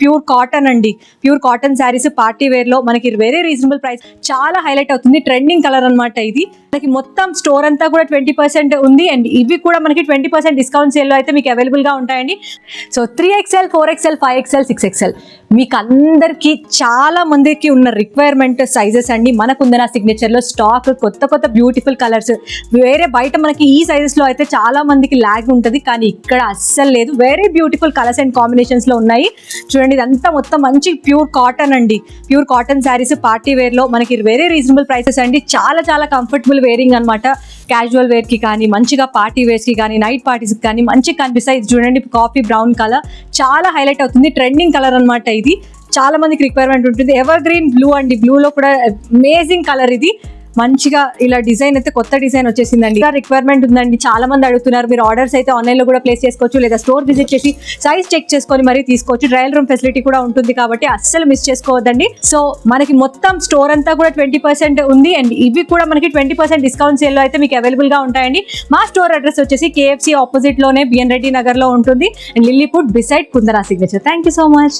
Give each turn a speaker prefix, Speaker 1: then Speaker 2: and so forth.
Speaker 1: Pure cotton అండి. Pure cotton saris party wear లో మనకి వెరీ రీజనబుల్ ప్రైస్, చాలా హైలైట్ అవుతుంది. ట్రెండింగ్ కలర్ అనమాట ఇది. మనకి మొత్తం స్టోర్ అంతా కూడా 20% ఉంది. అండ్ ఇవి కూడా మనకి 20% డిస్కౌంట్ సేల్ లో అయితే మీకు అవైలబుల్ గా ఉంటాయండి. So 3XL, 4XL, 5XL, 6XL మీకు అందరికి చాలా మందికి ఉన్న రిక్వైర్మెంట్ సైజెస్ అండి. మనకుందన సిగ్నేచర్ లో స్టాక్ కొత్త కొత్త బ్యూటిఫుల్ కలర్స్. వేరే బయట మనకి ఈ సైజెస్ లో అయితే చాలా మందికి ల్యాగ్ ఉంటుంది, కానీ ఇక్కడ అస్సలు లేదు. Very beautiful colours and combinations లో ఉన్నాయి. చూడండి, ఇదంతా మొత్తం మంచి ప్యూర్ కాటన్ అండి. Pure cotton saris party wear లో మనకి వెరీ రీజనబుల్ ప్రైసెస్ అండి. చాలా చాలా కంఫర్టబుల్ వేరింగ్ అనమాట. క్యాజువల్ వేర్ కి కానీ, మంచిగా పార్టీ వేర్స్ కి కానీ, నైట్ పార్టీస్ కి కానీ మంచి కనిపిస్తాయి. చూడండి, కాఫీ బ్రౌన్ కలర్ చాలా హైలైట్ అవుతుంది. ట్రెండింగ్ కలర్ అనమాట ఇది. చాలా మందికి రిక్వైర్మెంట్ ఉంటుంది. ఎవర్ గ్రీన్ బ్లూ అండి. బ్లూలో కూడా అమేజింగ్ కలర్ ఇది. మంచిగా ఇలా డిజైన్ అయితే కొత్త డిజైన్ వచ్చేసిందండి. ఇంకా రిక్వైర్మెంట్ ఉందండి, చాలా మంది అడుగుతున్నారు. మీరు ఆర్డర్స్ అయితే ఆన్లైన్ లో కూడా ప్లేస్ చేసుకోవచ్చు, లేదా స్టోర్ విజిట్ చేసి సైజ్ చెక్ చేసుకొని మరీ తీసుకోవచ్చు. ట్రయల్ రూమ్ ఫెసిలిటీ కూడా ఉంటుంది, కాబట్టి అస్సలు మిస్ చేసుకోవద్దండి. సో మనకి మొత్తం స్టోర్ అంతా కూడా 20% ఉంది. అండ్ ఇవి కూడా మనకి 20% డిస్కౌంట్ సేల్ లో అయితే మీకు అవైలబుల్ గా ఉంటాయండి. మా స్టోర్ అడ్రస్ వచ్చేసి KFC ఆపోజిట్ లోనే బిఎన్ రెడ్డి నగర్ లో ఉంటుంది. And Lilliput beside Kundana Signature. Thank you so much.